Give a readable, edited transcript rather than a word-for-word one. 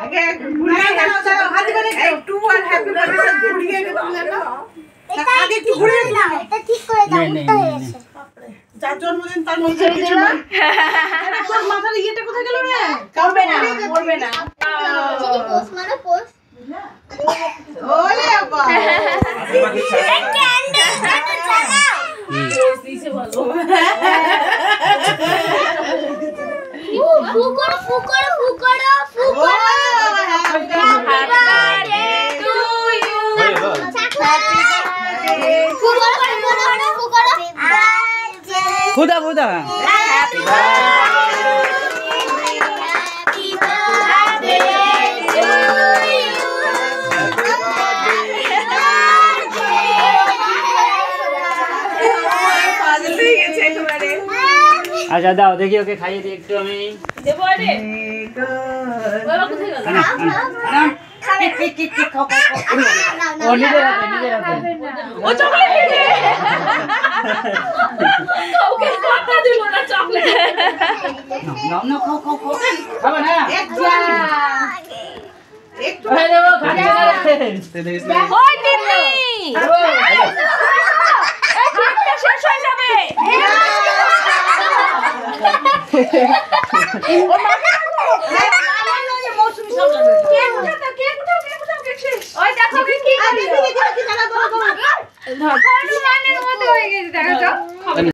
আগে ঘুরিয়ে দাও হাতে করে একটু আর হ্যাপি বার্থডে ঘুরিয়ে দাও না আগে একটু ঘুরিয়ে দাও এটা ঠিক করে দাও উল্টো হয়ে গেছে যার জন্মদিন তার মধ্যে কিছু না আরে তোর মাথার ইয়েটা কোথায় গেল রে করবে না চিনি পোস্ট মারো পোস্ট ওলে বাবা ক্যান্ডেল জ্বালাও দিছে বলো ফু করো খুদা খুদা হ্যাপি বার্থডে টু ইউ আচ্ছা দাও দেখি ওকে খাইয়ে দিই একটু আমি দেবো আরে বাবা কোথায় গেল ও নিজের হাতে ও চকলেট খেয়ে ওকে কথা দিল না চকলেট না খাও খাবে না একটু আরে ও খাচ্ছে না ওই দিদি এই কেকটা শেষ হয়ে যাবে ও মাকে